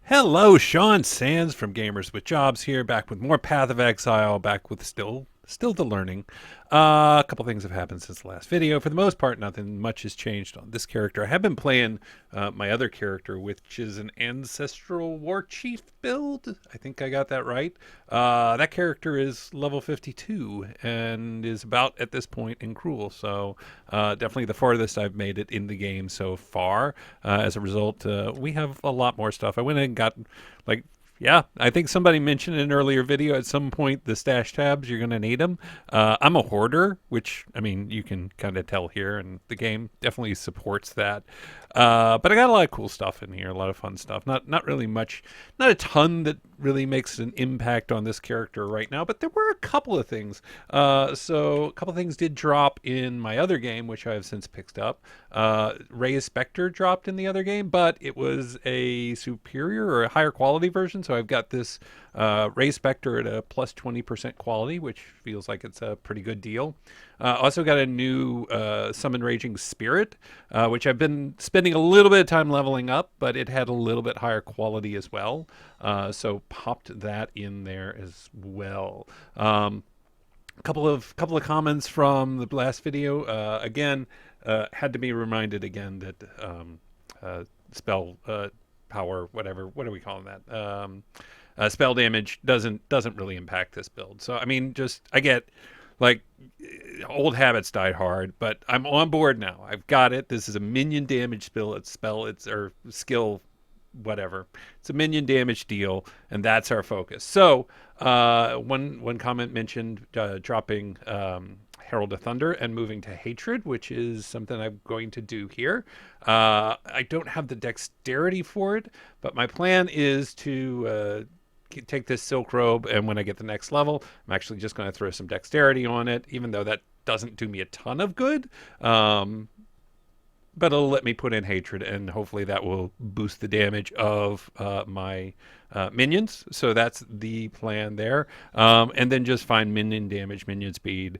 Hello, Sean Sands from Gamers with Jobs here, back with more Path of Exile, back with still the learning. A couple things have happened since the last video. For the most part, nothing much has changed on this character. I have been playing my other character, which is an Ancestral War Chief build. I think I got that right. That character is level 52 and is about at this point in Cruel. So definitely the farthest I've made it in the game so far. As a result, we have a lot more stuff. I went and got like yeah, I think somebody mentioned in an earlier video at some point the stash tabs, you're going to need them. I'm a hoarder, which, I mean, you can kind of tell here, and the game definitely supports that. But I got a lot of cool stuff in here, a lot of fun stuff. Not really much, not a ton that really makes an impact on this character right now, but there were a couple of things. So a couple of things did drop in my other game, which I have since picked up. Ray's Spectre dropped in the other game, but it was a superior or a higher quality version. So I've got this Ray Spectre at a plus 20% quality, which feels like it's a pretty good deal. Also got a new Summon Raging Spirit, which I've been spending a little bit of time leveling up, but it had a little bit higher quality as well. So popped that in there as well. Couple of comments from the last video. Again, had to be reminded again that spell power, whatever, what are we calling that? Spell damage doesn't really impact this build. So I mean, just I get like old habits die hard, but I'm on board now. I've got it. This is a minion damage spell. It's or skill, whatever. It's a minion damage deal, and that's our focus. So one comment mentioned dropping Herald of Thunder and moving to Hatred, which is something I'm going to do here. I don't have the dexterity for it, but my plan is to take this Silk Robe, and when I get the next level, I'm actually just going to throw some dexterity on it, even though that doesn't do me a ton of good. But it'll let me put in Hatred, and hopefully that will boost the damage of my minions. So that's the plan there. And then just find minion damage, minion speed,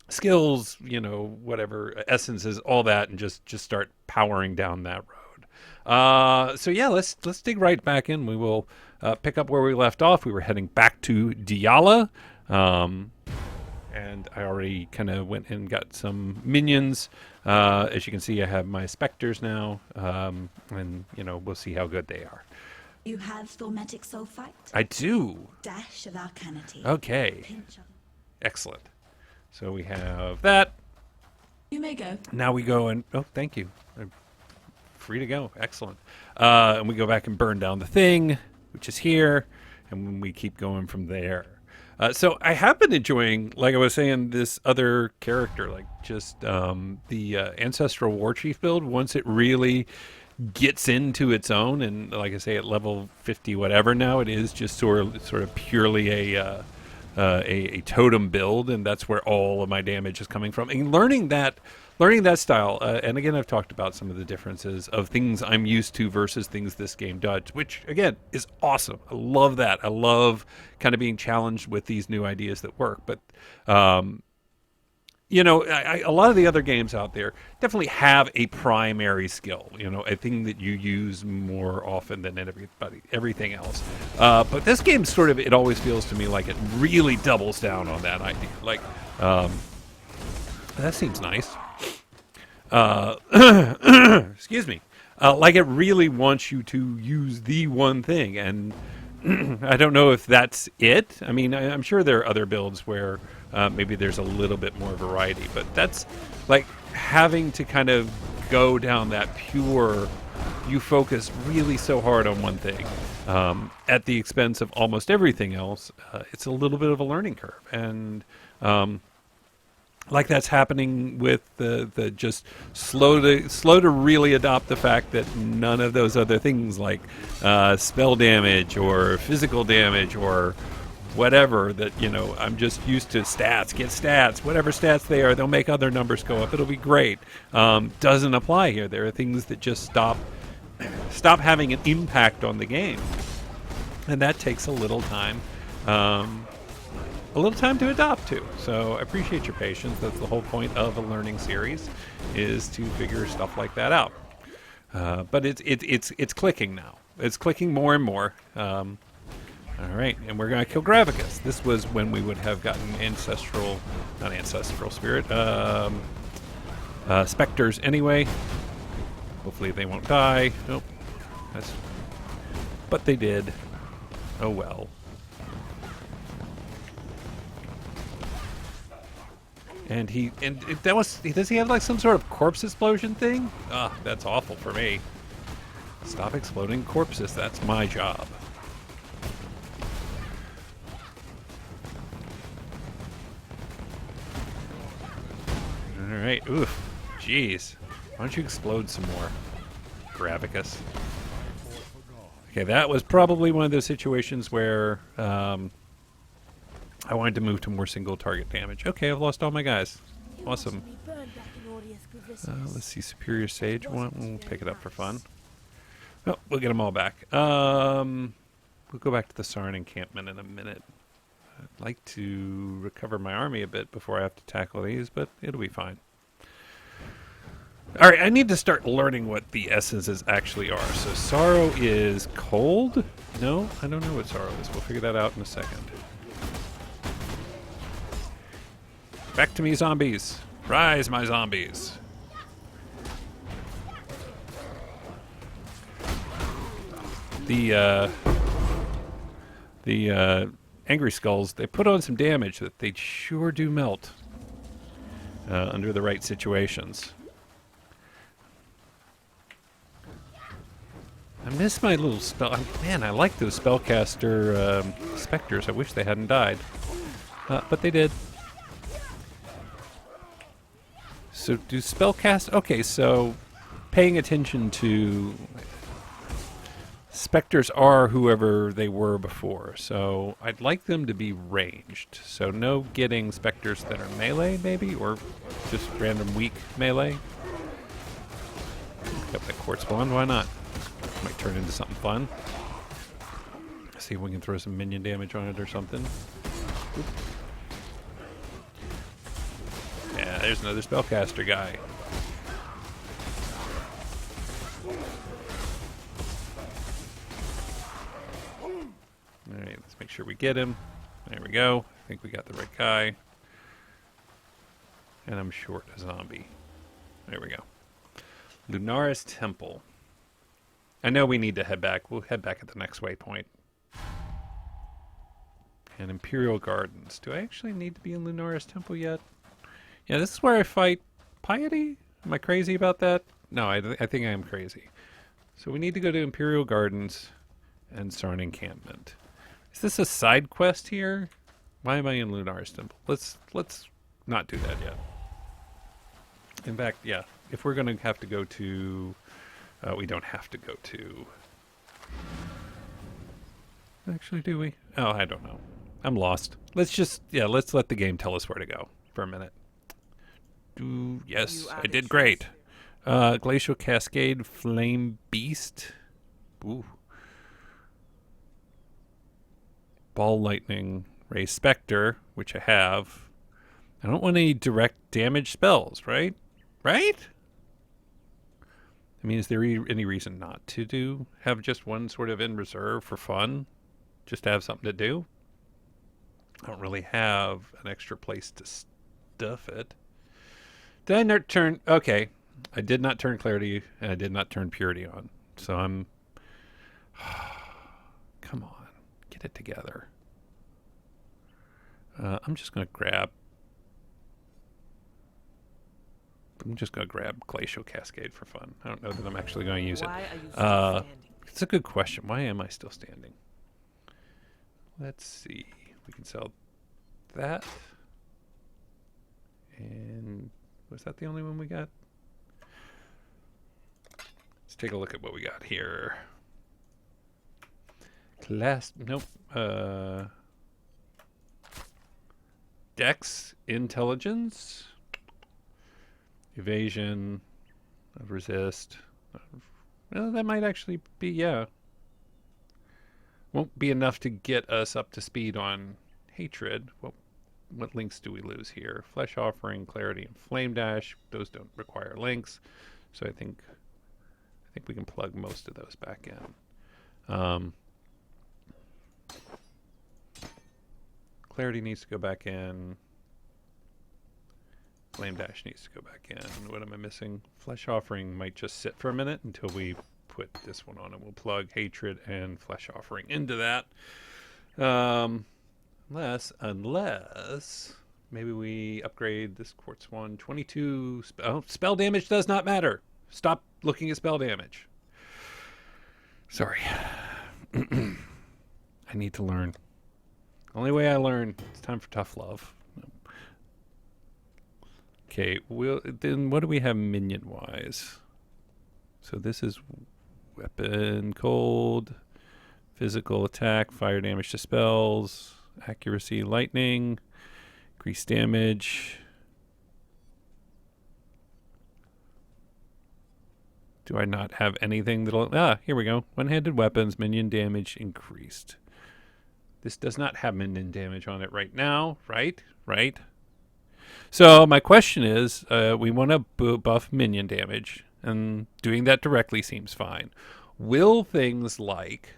skills, you know, whatever, essences, all that, and just start powering down that road. So yeah, let's dig right back in. We will pick up where we left off. We were heading back to Diala. And I already kind of went and got some minions. As you can see, I have my specters now, and you know, we'll see how good they are. You have Stormatic Sulfite? I do. Dash of Arcanity. Okay. Pinch of... Excellent. So we have that. You may go. Now we go and oh, thank you. I'm free to go. Excellent. And we go back and burn down the thing, which is here, and we keep going from there. So I have been enjoying, like I was saying, this other character, like just the Ancestral War Chief build. Once it really gets into its own, and like I say, at level 50 whatever now, it is just sort of purely a totem build, and that's where all of my damage is coming from. And learning that style, and again, I've talked about some of the differences of things I'm used to versus things this game does, which again is awesome. I love that. I love kind of being challenged with these new ideas that work. But you know, a lot of the other games out there definitely have a primary skill, you know, a thing that you use more often than everything else. But this game sort of, it always feels to me like it really doubles down on that idea. Like, that seems nice. Excuse me. Like it really wants you to use the one thing, and I don't know if that's it. I mean, I'm sure there are other builds where maybe there's a little bit more variety, but that's like having to kind of go down that pure, you focus really so hard on one thing at the expense of almost everything else. It's a little bit of a learning curve, and like that's happening with the just slow to really adopt the fact that none of those other things like spell damage or physical damage or whatever, that, you know, I'm just used to stats, get stats, whatever stats they are, they'll make other numbers go up, it'll be great. Doesn't apply here. There are things that just stop having an impact on the game, and that takes a little time. A little time to adopt to. So I appreciate your patience. That's the whole point of a learning series, is to figure stuff like that out. But it's clicking now. it's clicking more and more. All right, and we're going to kill Gravicus. This was when we would have gotten not ancestral spirit, specters anyway. Hopefully they won't die. Nope. But they did. Oh well. And does he have like some sort of corpse explosion thing? Ah, that's awful for me. Stop exploding corpses. That's my job. Alright, oof. Jeez. Why don't you explode some more, Gravicus? Okay, that was probably one of those situations where I wanted to move to more single target damage. Okay, I've lost all my guys. Awesome. Let's see, Superior Sage one. We'll pick it up for fun. Oh, we'll get them all back. We'll go back to the Sarn encampment in a minute. I'd like to recover my army a bit before I have to tackle these, but it'll be fine. Alright, I need to start learning what the essences actually are. So Sorrow is cold? No, I don't know what Sorrow is. We'll figure that out in a second. Back to me, zombies. Rise, my zombies. The Angry Skulls, they put on some damage that they sure do melt under the right situations. I miss my little spell. Man, I like those spellcaster specters. I wish they hadn't died. But they did. So do spellcast... Okay, so paying attention to... Specters are whoever they were before, so I'd like them to be ranged. So no getting specters that are melee, maybe, or just random weak melee. Pick up that quartz wand, why not? Might turn into something fun. See if we can throw some minion damage on it or something. Oop. Yeah, there's another spellcaster guy. Alright, let's make sure we get him. There we go. I think we got the right guy. And I'm short a zombie. There we go. Lunaris Temple. I know we need to head back. We'll head back at the next waypoint. And Imperial Gardens. Do I actually need to be in Lunaris Temple yet? Yeah, this is where I fight Piety? Am I crazy about that? No, I think I am crazy. So we need to go to Imperial Gardens and Sarn Encampment. Is this a side quest here? Why am I in Lunaris Temple? Let's not do that yet. In fact, yeah, if we're going to have to go to... we don't have to go to... Actually, do we? Oh, I don't know. I'm lost. Let's let the game tell us where to go for a minute. Yes, I did great. Glacial Cascade, Flame Beast. Ooh. Ball Lightning, Ray Spectre, which I have. I don't want any direct damage spells, right? Right? I mean, is there any reason not to have just one sort of in reserve for fun? Just to have something to do? I don't really have an extra place to stuff it. Did I not turn... Okay. I did not turn Clarity, and I did not turn Purity on. So I'm... Come on. Get it together. I'm just going to grab... Glacial Cascade for fun. I don't know that I'm actually going to use it. Why are you still standing? It's a good question. Why am I still standing? Let's see. We can sell that. And was that the only one we got? Let's take a look at what we got here. Nope. Dex, Intelligence, Evasion, Resist. Well, that might actually be, yeah. Won't be enough to get us up to speed on Hatred. What links do we lose here? Flesh Offering, Clarity, and Flame Dash. Those don't require links. So I think we can plug most of those back in. Um, Clarity needs to go back in. Flame Dash needs to go back in. What am I missing? Flesh Offering might just sit for a minute until we put this one on, and we'll plug Hatred and Flesh Offering into that. Unless maybe we upgrade this Quartz one. 22 spell damage does not matter. Stop looking at spell damage. Sorry. I need to learn. Only way I learn. It's time for tough love. Okay, then what do we have minion-wise? So this is weapon, cold, physical attack, fire damage to spells, accuracy, lightning, increased damage. Do I not have anything that'll... here we go. One-handed weapons, minion damage increased. This does not have minion damage on it right now, right? Right? So my question is, we want to buff minion damage, and doing that directly seems fine. Will things like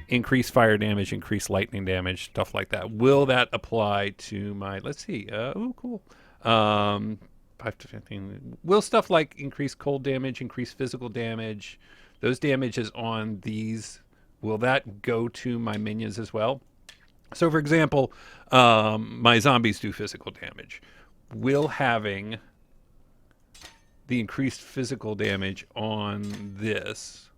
increase fire damage, increase lightning damage, stuff like that, will that apply to my, let's see, cool. 5 to 15. Will stuff like increase cold damage, increase physical damage, those damages on these, will that go to my minions as well? So for example, my zombies do physical damage. Will having the increased physical damage on this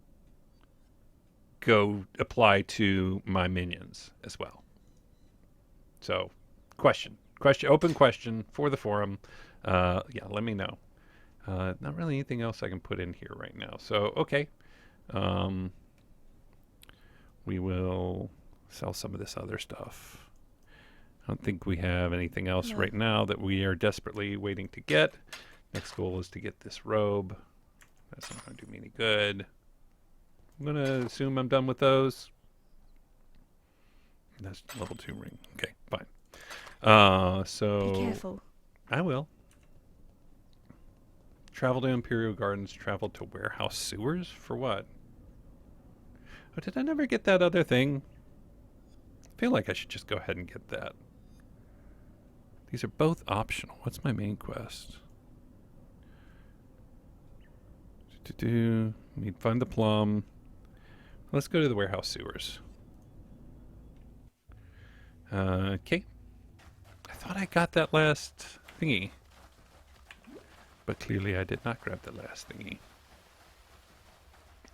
go apply to my minions as well? So, open question for the forum. Yeah, let me know. Not really anything else I can put in here right now. So, okay. We will sell some of this other stuff. I don't think we have anything else right now that we are desperately waiting to get. Next goal is to get this robe. That's not going to do me any good. I'm going to assume I'm done with those. That's level 2 ring. Okay, fine. So Be careful. I will. Travel to Imperial Gardens, travel to Warehouse Sewers? For what? Oh, did I never get that other thing? I feel like I should just go ahead and get that. These are both optional. What's my main quest? Need find the plum. Let's go to the Warehouse Sewers. Okay. I thought I got that last thingy. But clearly I did not grab the last thingy.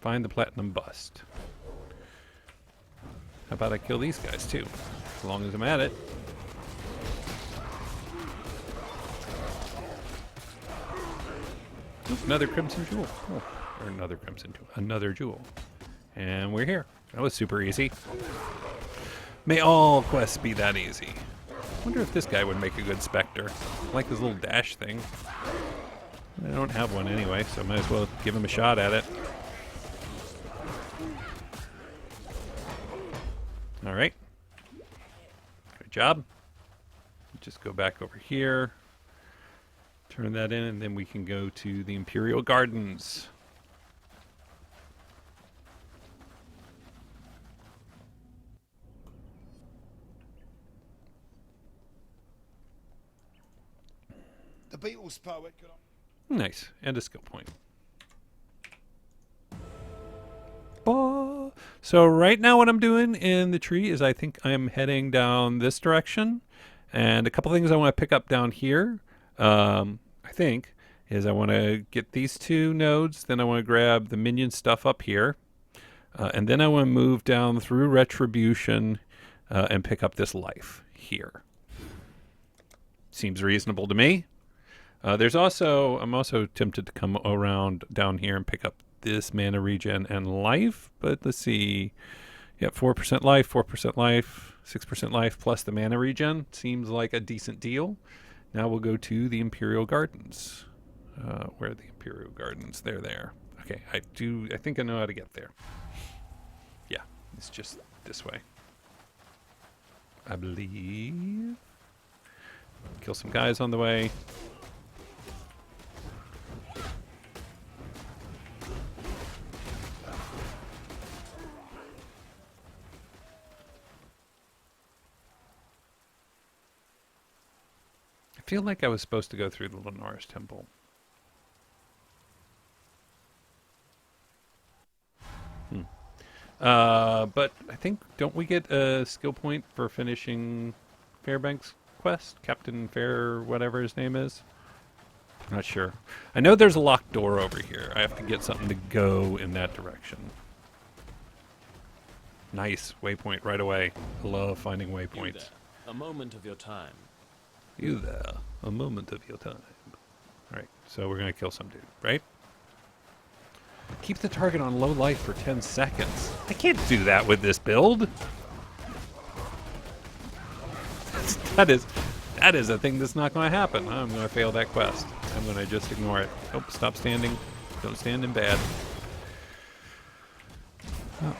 Find the platinum bust. How about I kill these guys too? As long as I'm at it. Oop, another crimson jewel. Oh, or another crimson jewel. Another jewel. And we're here. That was super easy. May all quests be that easy. Wonder if this guy would make a good Spectre. I like his little dash thing. I don't have one anyway, so I might as well give him a shot at it. Alright. Good job. Just go back over here. Turn that in, and then we can go to the Imperial Gardens. The Beatles poet. Nice. And a skill point. So right now what I'm doing in the tree is I think I'm heading down this direction. And a couple things I want to pick up down here, I think, is I want to get these 2 nodes. Then I want to grab the minion stuff up here. And then I want to move down through Retribution and pick up this life here. Seems reasonable to me. I'm also tempted to come around down here and pick up this mana regen and life, but let's see. Yep, 4% life, 4% life, 6% life plus the mana regen. Seems like a decent deal. Now we'll go to the Imperial Gardens. Where are the Imperial Gardens? They're there. Okay, I think I know how to get there. Yeah, it's just this way. I believe. Kill some guys on the way. feel like I was supposed to go through the Lenar's temple. But I think, don't we get a skill point for finishing Fairbank's quest? Captain Fair, whatever his name is? Not sure. I know there's a locked door over here. I have to get something to go in that direction. Nice. Waypoint right away. I love finding You waypoints. there, a moment of your time. You there. A moment of your time. Alright, so we're going to kill some dude, right? Keep the target on low life for 10 seconds. I can't do that with this build. That is a thing that's not going to happen. I'm going to fail that quest. I'm going to just ignore it. Oh, stop standing. Don't stand in bad. Oh.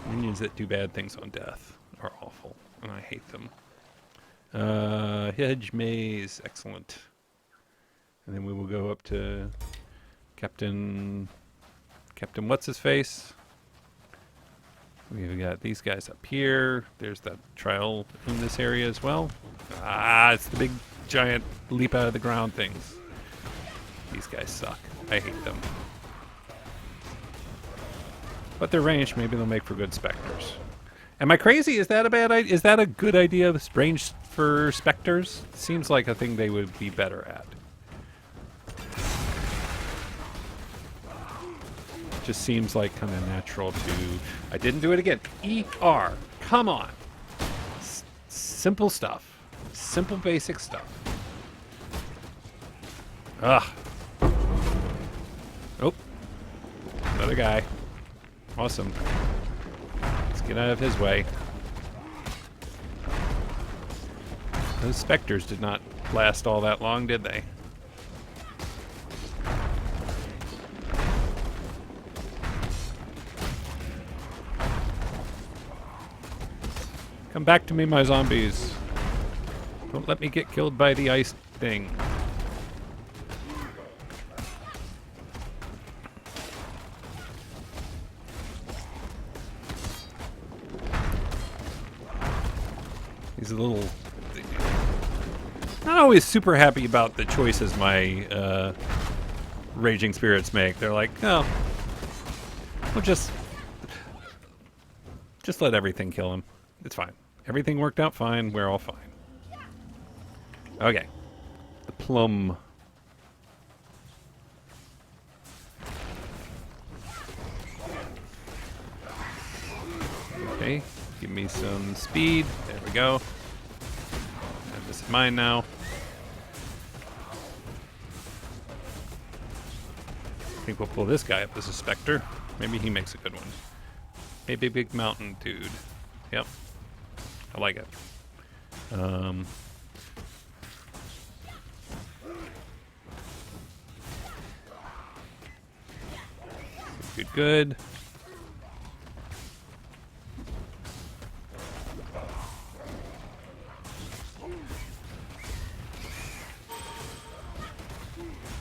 Minions that do bad things on death are awful, and I hate them. Hedge maze, excellent. And then we will go up to Captain what's his face? We've got these guys up here. There's that trial in this area as well. Ah, it's the big giant leap out of the ground things. These guys suck. I hate them. But they're ranged. Maybe they'll make for good specters. Am I crazy? Is that a bad idea? Is that a good idea? Range for specters? Seems like a thing they would be better at. Just seems like kind of natural to... I didn't do it again. ER. Come on. Simple stuff. Simple basic stuff. Ugh. Oh. Another guy. Awesome. Let's get out of his way. Those specters did not last all that long, did they? Come back to me, my zombies. Don't let me get killed by the ice thing. He's a little... Not always super happy about the choices my raging spirits make. They're like, oh, we'll just let everything kill him. It's fine. Everything worked out fine. We're all fine. Okay. The plum. Okay. Give me some speed. There we go. And this is mine now. I think we'll pull this guy up as a specter. Maybe he makes a good one. Maybe big mountain dude. Yep. I like it. Good, good.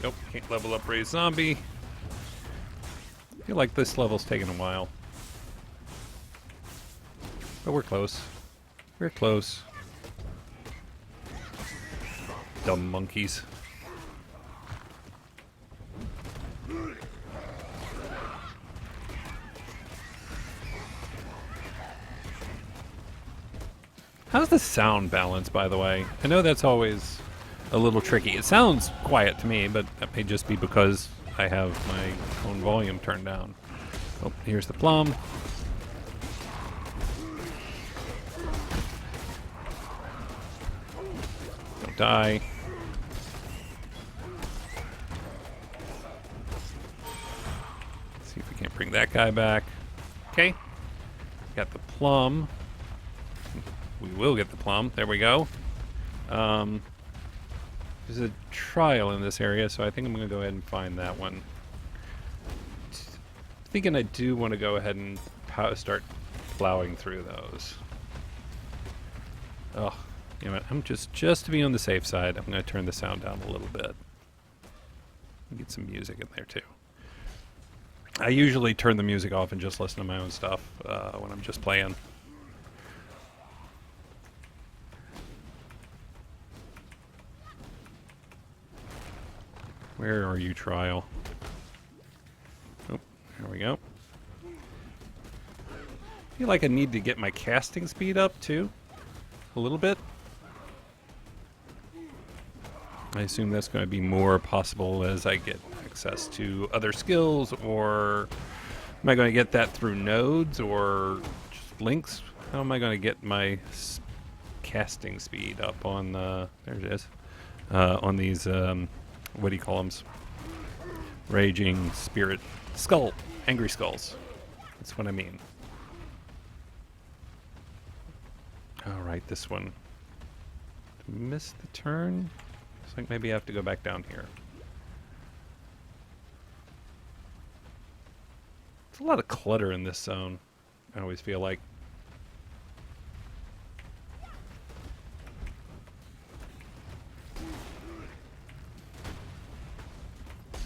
Nope, can't level up raise zombie. I feel like this level's taking a while. But we're close. We're close. Dumb monkeys. How's the sound balance, by the way? I know that's always a little tricky. It sounds quiet to me, but that may just be because I have my own volume turned down. Oh, here's the plum. Don't die. Let's see if we can't bring that guy back. Okay. Got the plum. We will get the plum. There we go. There's a trial in this area, so I think I'm going to go ahead and find that one. Thinking I do want to go ahead and start plowing through those. Oh, you know what? I'm just to be on the safe side, I'm going to turn the sound down a little bit. Get some music in there too. I usually turn the music off and just listen to my own stuff when I'm just playing. Where are you, Trial? Oh, there we go. I feel like I need to get my casting speed up, too. A little bit. I assume that's going to be more possible as I get access to other skills, or am I going to get that through nodes or just links? How am I going to get my casting speed up on there it is, on these, what do you call them? Raging Spirit Skull, Angry Skulls. That's what I mean. Alright, this one. Missed the turn? Looks like maybe I have to go back down here. There's a lot of clutter in this zone, I always feel like.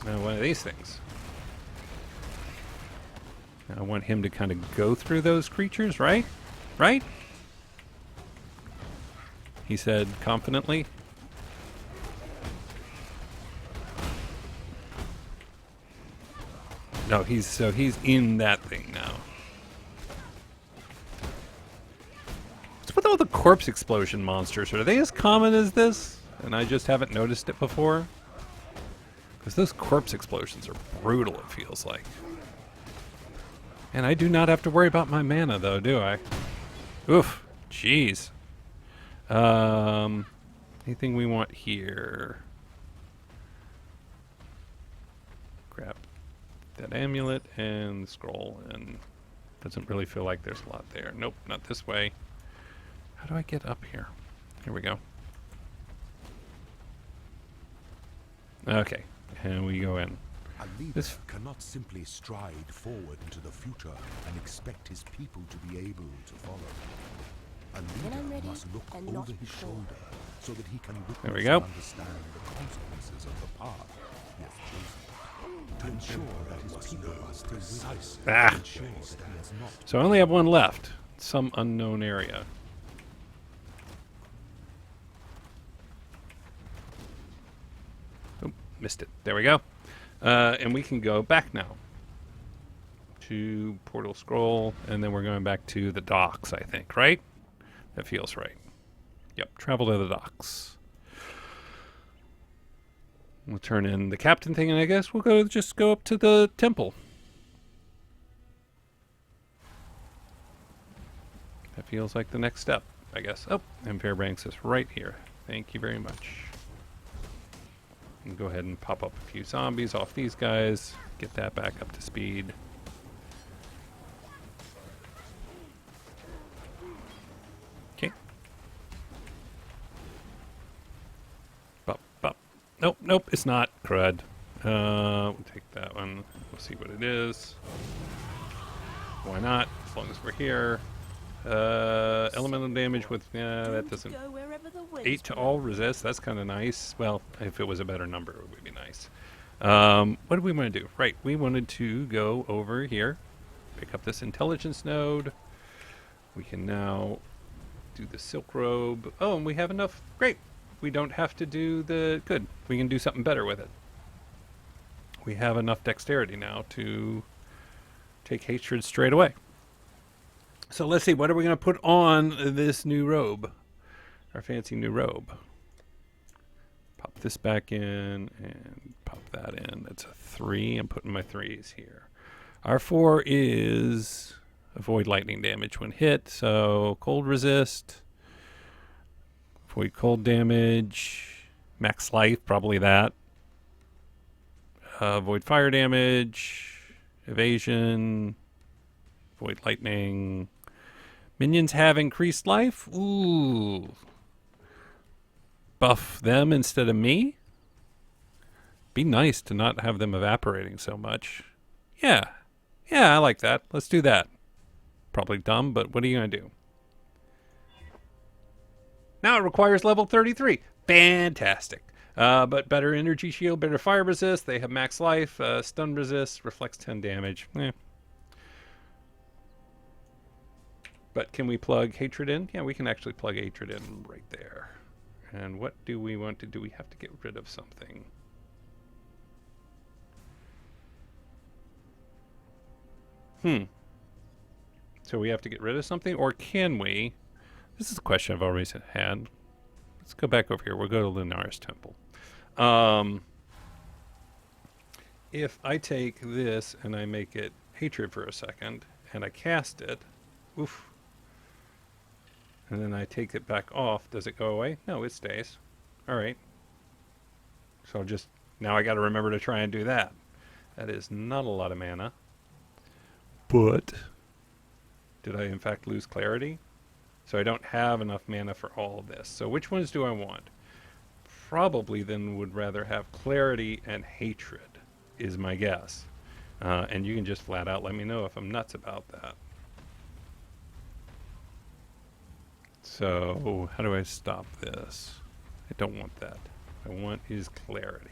Now, one of these things. I want him to kind of go through those creatures, right? Right? He said confidently. No, he's in that thing now. What's with all the corpse explosion monsters? Are they as common as this? And I just haven't noticed it before? Because those corpse explosions are brutal, it feels like. And I do not have to worry about my mana, though, do I? Oof. Jeez. Anything we want here? Grab that amulet and scroll, and doesn't really feel like there's a lot there. Nope, not this way. How do I get up here? Here we go. Okay, and we go in. A leader This cannot simply stride forward into the future and expect his people to be able to follow. A When I'm leader ready must look and over not his before. shoulder so that he can There we witness go. and understand the consequences of the path he has chosen. To ensure that his people are still with him. Ah. To ensure that he has not So I only have one left. Some unknown area. Oh, missed it. There we go. And we can go back now to Portal Scroll, and then we're going back to the docks, I think, right? That feels right. Yep, travel to the docks. We'll turn in the captain thing, and I guess we'll just go up to the temple. That feels like the next step, I guess. Oh, and Fairbanks is right here. Thank you very much. And go ahead and pop up a few zombies off these guys. Get that back up to speed. Okay. Bop, bop. Nope, nope, it's not. Crud. We'll take that one. We'll see what it is. Why not? As long as we're here. Elemental damage with, that doesn't. Go wherever the winds 8 to blow. all resist. That's kind of nice. Well, if it was a better number, it would be nice. What do we want to do? Right, we wanted to go over here, pick up this intelligence node. We can now do the silk robe. Oh, and we have enough. Great. We don't have to do the good. We can do something better with it. We have enough dexterity now to take hatred straight away. So let's see, what are we going to put on this new robe? Our fancy new robe. Pop this back in and pop that in. That's a 3. I'm putting my 3s here. Our 4 is avoid lightning damage when hit. So cold resist. Avoid cold damage. Max life, probably that. Avoid fire damage. Evasion. Avoid lightning. Minions have increased life. Ooh. Buff them instead of me. Be nice to not have them evaporating so much. Yeah. Yeah, I like that. Let's do that. Probably dumb, but what are you going to do? Now it requires level 33. Fantastic. But better energy shield, better fire resist. They have max life, stun resist, reflects 10 damage. But can we plug hatred in? Yeah, we can actually plug hatred in right there. And what do we want to do? We have to get rid of something. So we have to get rid of something, or can we? This is a question I've always had. Let's go back over here. We'll go to Lunar's Temple. If I take this and I make it hatred for a second, and I cast it, oof, and then I take it back off, does it go away? No, it stays. All right. So just, now I got to remember to try and do that. That is not a lot of mana. But did I in fact lose clarity? So I don't have enough mana for all of this. So which ones do I want? Probably then would rather have clarity and hatred is my guess. And you can just flat out let me know if I'm nuts about that. So how do I stop this? I don't want that. What I want is clarity.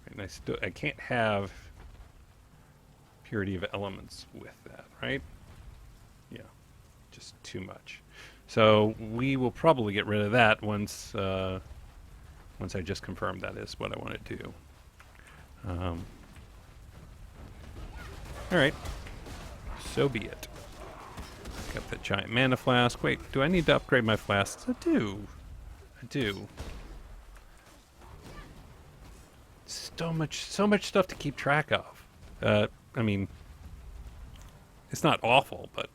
And I can't have purity of elements with that, right? Yeah, just too much. So we will probably get rid of that once once I just confirm that is what I want to do. All right, so be it. Got that giant mana flask. Wait, do I need to upgrade my flasks? I do. I do. So much stuff to keep track of. I mean, it's not awful, but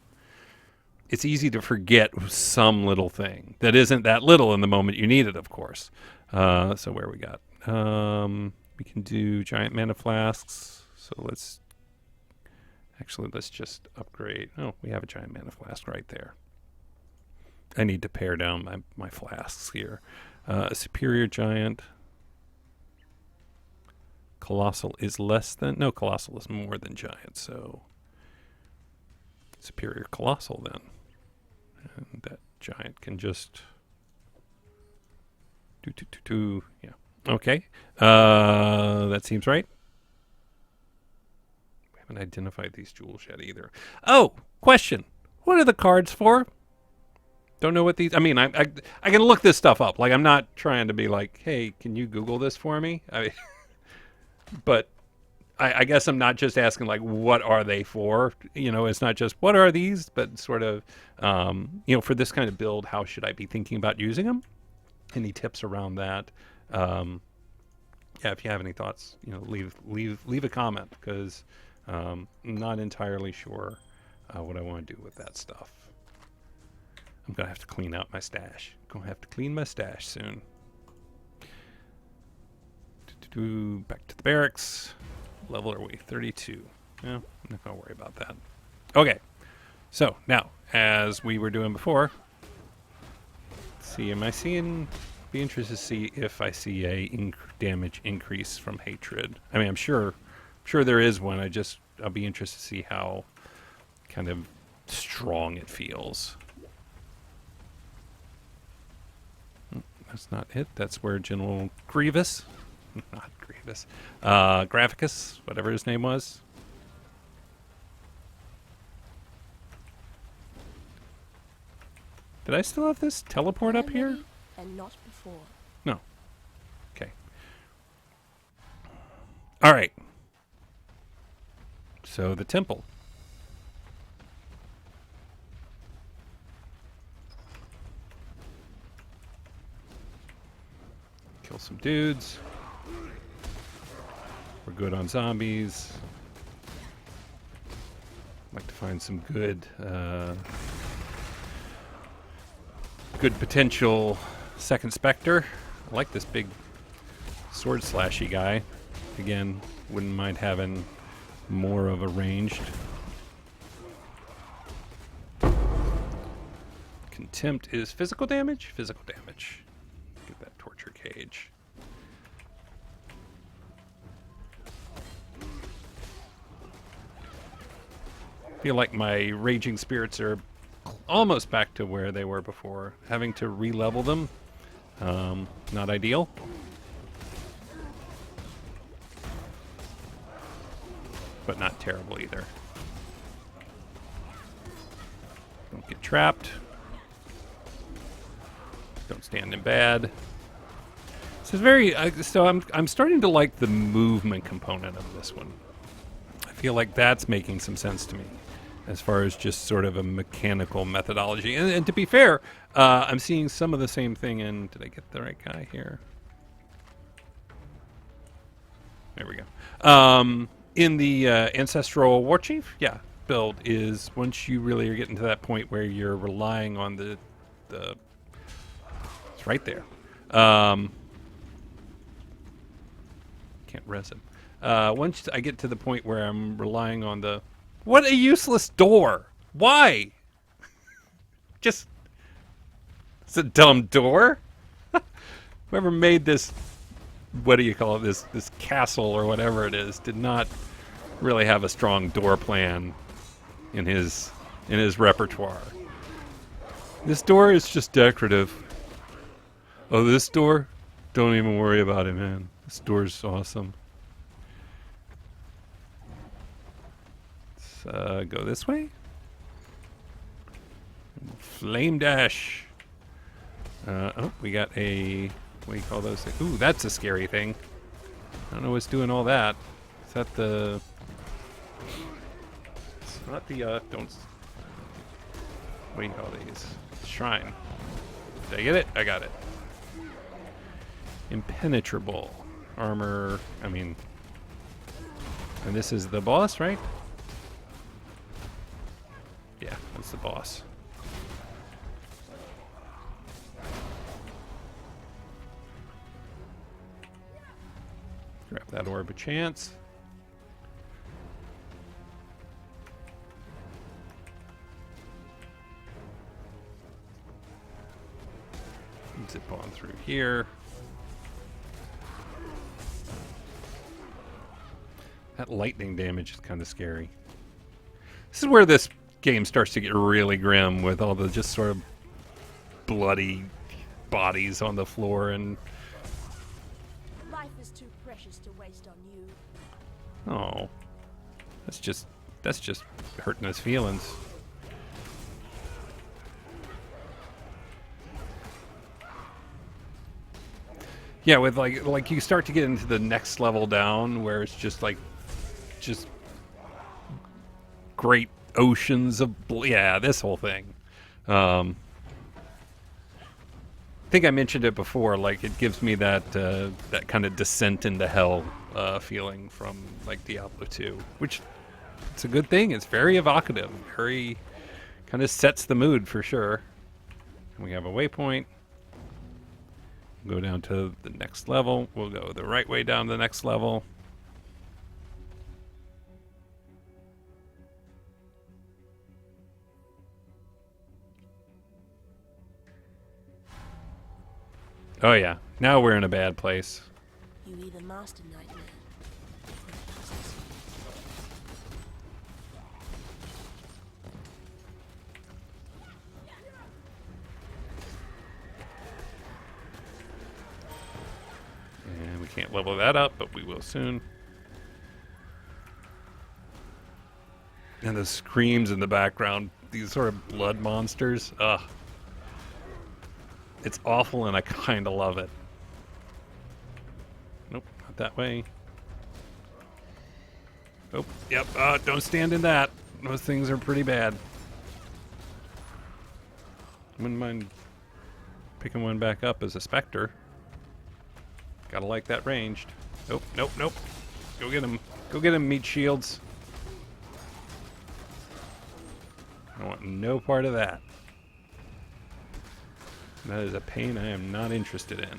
it's easy to forget some little thing that isn't that little in the moment you need it, of course. So where we got? We can do giant mana flasks. So let's just upgrade. Oh, we have a giant mana flask right there. I need to pare down my flasks here. Superior giant. Colossal is less than, no, colossal is more than giant, so superior colossal then. And that giant can just yeah. Okay. That seems right. We haven't identified these jewels yet either. Oh, question. What are the cards for? Don't know what these, I mean, I can look this stuff up. Like, I'm not trying to be like, hey, can you Google this for me? But I guess I'm not just asking, like, what are they for? You know, it's not just, what are these? But sort of, you know, for this kind of build, how should I be thinking about using them? Any tips around that? Yeah, if you have any thoughts, you know, leave a comment, because I'm not entirely sure what I want to do with that stuff. I'm going to have to clean out my stash. Going to have to clean my stash soon. Back to the barracks. Level are we? 32. Yeah, I'm not going to worry about that. Okay. So, now, as we were doing before, let's see, am I seeing... Be interested to see if I see a damage increase from hatred. I mean, I'm sure there is one. I'll be interested to see how kind of strong it feels. That's not it. That's where General Grievous... Not Grievous. Graphicus, whatever his name was. Did I still have this teleport up here? And not before. No. Okay. All right. So the temple. Kill some dudes. We're good on zombies. I'd like to find some good potential second Spectre. I like this big sword slashy guy. Again, wouldn't mind having more of a ranged. Contempt is physical damage? Physical damage. Get that torture cage. Feel like my raging spirits are almost back to where they were before. Having to re-level them, not ideal. But not terrible either. Don't get trapped. Don't stand in bad. So it's very. So I'm starting to like the movement component of this one. I feel like that's making some sense to me, as far as just sort of a mechanical methodology. And to be fair, I'm seeing some of the same thing in. Did I get the right guy here? There we go. In the Ancestral War Chief, yeah, build is once you really are getting to that point where you're relying on the it's right there. Can't res him. Once I get to the point where I'm relying on the... What a useless door! Why? Just... It's a dumb door? Whoever made this... What do you call it? This castle or whatever it is did not really have a strong door plan in his repertoire. This door is just decorative. Oh, this door? Don't even worry about it, man. This door's awesome. Let's go this way. Flame dash. Oh, we got a... What do you call those things? Ooh, that's a scary thing. I don't know what's doing all that. Is that the... It's not the, don't... What do you call these? Shrine. Did I get it? I got it. Impenetrable. Armor, I mean... And this is the boss, right? Yeah, that's the boss. Grab that orb of chance. Zip on through here. That lightning damage is kind of scary. This is where this game starts to get really grim with all the just sort of bloody bodies on the floor and... Life is too precious to waste on you. Oh. That's just hurting his feelings. Yeah, with like you start to get into the next level down where it's just great oceans of yeah, this whole thing. I think I mentioned it before. Like it gives me that that kind of descent into hell feeling from like Diablo 2, which it's a good thing. It's very evocative. Very kind of sets the mood for sure. And we have a waypoint. Go down to the next level. We'll go the right way down to the next level. Oh yeah, now we're in a bad place. You even master nightmare. And we can't level that up, but we will soon. And the screams in the background, these sort of blood monsters. Ugh. It's awful and I kind of love it. Nope, not that way. Oh, yep, don't stand in that. Those things are pretty bad. Wouldn't mind picking one back up as a specter. Gotta like that ranged. Nope, nope, nope. Go get him. Go get him, meat shields. I want no part of that. That is a pain I am not interested in.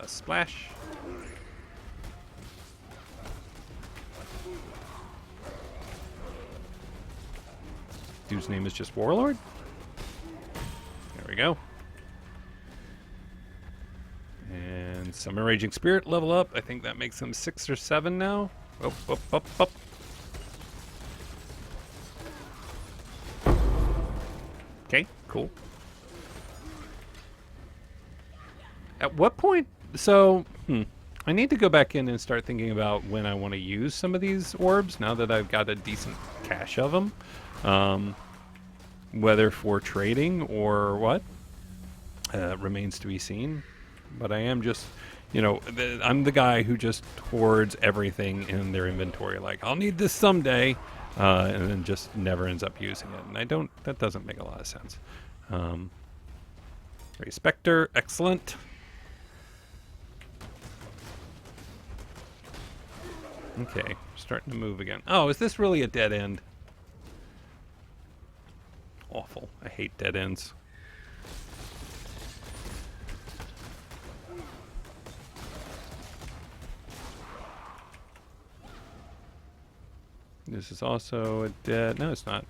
Splash. Dude's name is just Warlord? There we go. And Summon Raging Spirit level up. I think that makes them 6 or 7 now. Up, up, up, up. Okay, cool. At what point? So, I need to go back in and start thinking about when I want to use some of these orbs now that I've got a decent cache of them. Whether for trading or what remains to be seen. But I am just, I'm the guy who just hoards everything in their inventory. Like, I'll need this someday, and then just never ends up using it. And that doesn't make a lot of sense. Spectre, excellent. Okay, starting to move again. Oh, is this really a dead end? Awful. I hate dead ends. This is also a dead... No, it's not.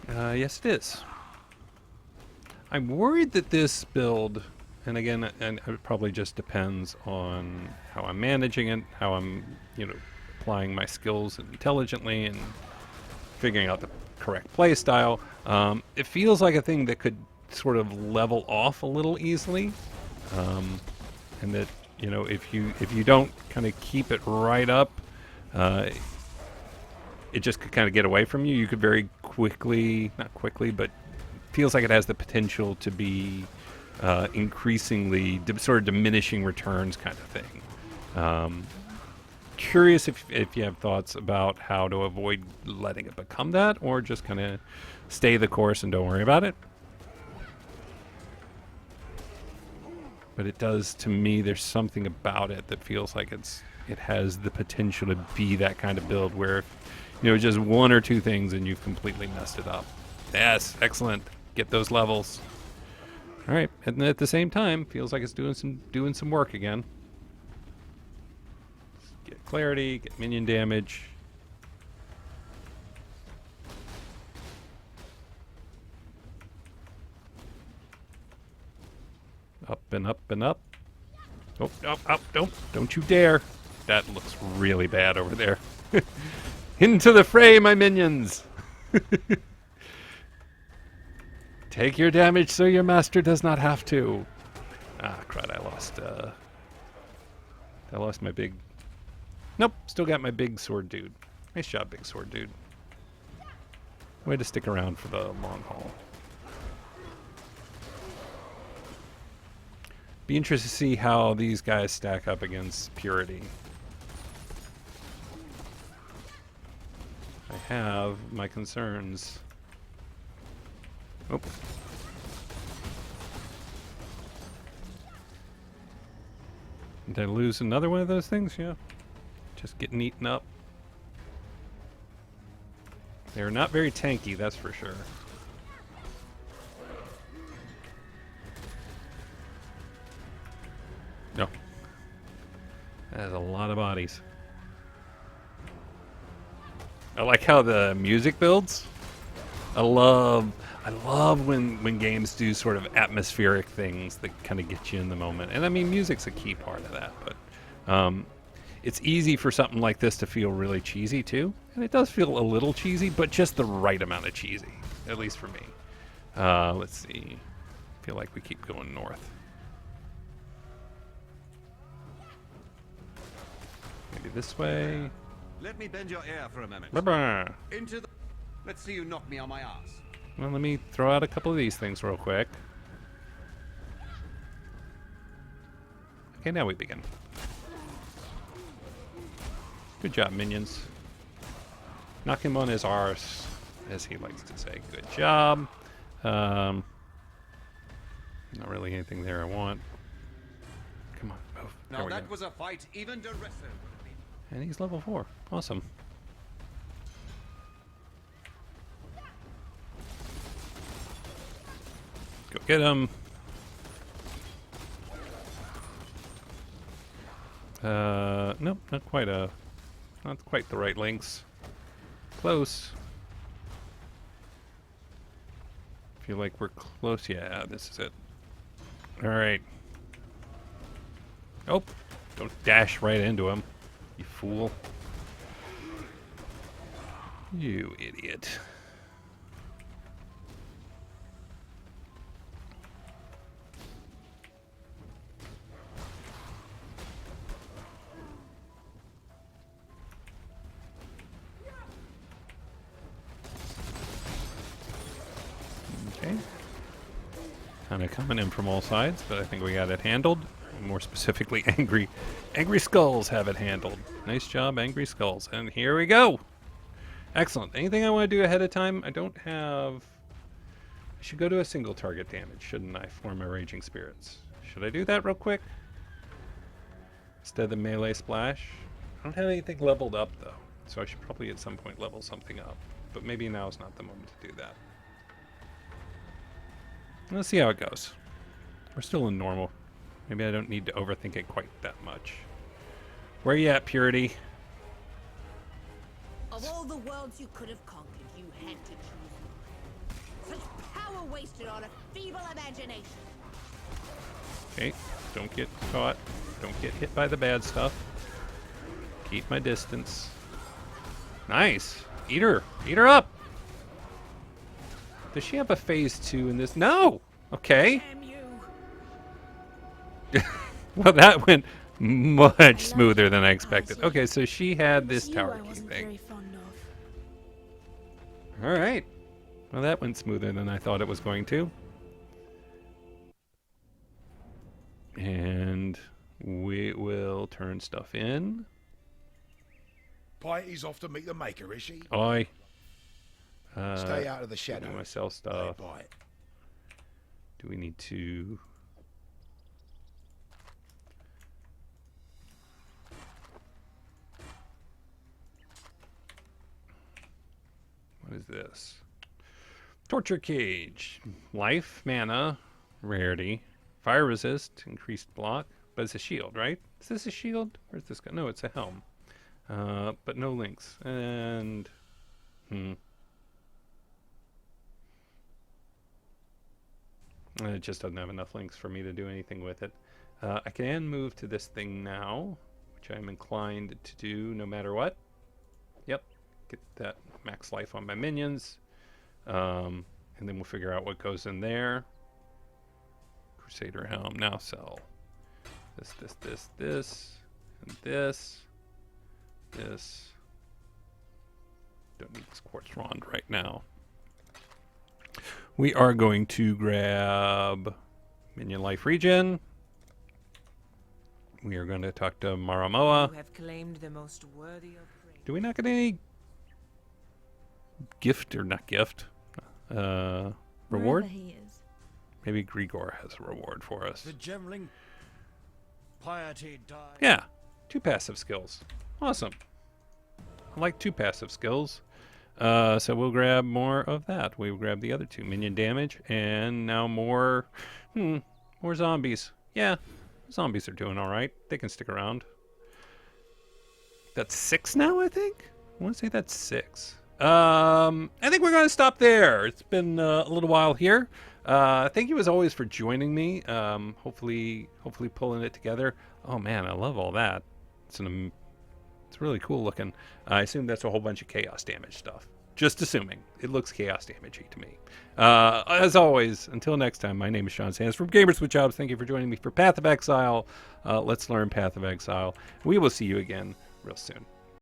Yes, it is. I'm worried that this build, and again, and it probably just depends on how I'm managing it, how I'm, applying my skills intelligently and figuring out the correct play style. It feels like a thing that could sort of level off a little easily, and that if you don't kind of keep it right up, it just could kind of get away from you. You could very quickly, not quickly, but feels like it has the potential to be increasingly sort of diminishing returns kind of thing. Curious if you have thoughts about how to avoid letting it become that, or just kind of stay the course and don't worry about it. But it does, to me, there's something about it that feels like it has the potential to be that kind of build where, just one or two things and you've completely messed it up. Yes, excellent. Get those levels. All right, and at the same time, feels like it's doing some work again. Get clarity, get minion damage. Up and up and up. Oh, up, don't you dare. That looks really bad over there. Into the fray, my minions! Take your damage so your master does not have to. Ah, crud, I lost my big... Nope, still got my big sword dude. Nice job, big sword dude. Way to stick around for the long haul. Be interested to see how these guys stack up against Purity. I have my concerns. Oh. Did I lose another one of those things? Yeah. Just getting eaten up. They're not very tanky, that's for sure. No. That is a lot of bodies. I like how the music builds. I love when games do sort of atmospheric things that kind of get you in the moment. And I mean, music's a key part of that, but it's easy for something like this to feel really cheesy too. And it does feel a little cheesy, but just the right amount of cheesy, at least for me. Let's see. I feel like we keep going north. Maybe this way. Let me bend your ear for a moment. Bye-bye. Into the... Let's see you knock me on my ass. Well, let me throw out a couple of these things real quick. Okay, now we begin. Good job, minions. Knock him on his arse, as he likes to say. Good job. Not really anything there I want. Come on, move. There Now we that go. was a fight even Duresso would have been. And he's level 4. Awesome. Go get him. Nope, not quite the right links. Close. Feel like we're close. Yeah, this is it. All right. Oh, Don't dash right into him, you fool. You idiot. Okay. Kind of coming in from all sides, but I think we got it handled. More specifically, Angry Skulls have it handled. Nice job, Angry Skulls. And here we go. Excellent. Anything I want to do ahead of time? I don't have... I should go to a single target damage, shouldn't I, for my Raging Spirits? Should I do that real quick? Instead of the melee splash? I don't have anything leveled up, though. So I should probably at some point level something up. But maybe now is not the moment to do that. Let's see how it goes. We're still in normal. Maybe I don't need to overthink it quite that much. Where you at, Purity? Of all the worlds you could have conquered, you had to choose one. Such power wasted on a feeble imagination. Okay, don't get caught. Don't get hit by the bad stuff. Keep my distance. Nice. Eat her. Eat her up. Does she have a phase 2 in this? No! Okay. Damn you. Well, that went much smoother than I expected. Okay, so she had this tower key thing. Alright. Well, that went smoother than I thought it was going to. And we will turn stuff in. Piety's off to meet the maker, is she? Oi. Stay out of the shadow. Do myself stuff. Hey, Pite. Do we need to... What is this? Torture Cage. Life, mana, rarity, fire resist, increased block. But it's a shield, right? Is this a shield? Where's this go? No, it's a helm. But no links. And... It just doesn't have enough links for me to do anything with it. I can move to this thing now, which I'm inclined to do no matter what. Yep. Get that max life on my minions. And then we'll figure out what goes in there. Crusader Helm. Now sell this, and this. Don't need this Quartz Rond right now. We are going to grab Minion Life Regen. We are going to talk to Maramoa. You have claimed the most worthy of praise. Do we not get any gift or not gift? Reward? Wherever he is. Maybe Grigor has a reward for us. The gemling piety died. Yeah, 2 passive skills. Awesome. I like 2 passive skills. So we'll grab more of that. We'll grab the other 2. Minion damage, and now more... more zombies. Yeah, zombies are doing alright. They can stick around. That's 6 now, I think? I want to say that's 6. I think we're going to stop there. It's been a little while here. Thank you as always for joining me. Hopefully pulling it together. Oh man, I love all that. It's really cool looking. I assume that's a whole bunch of chaos damage stuff. Just assuming. It looks chaos damagey to me. As always, until next time, my name is Sean Sands from Gamers with Jobs. Thank you for joining me for Path of Exile. Let's learn Path of Exile. We will see you again real soon.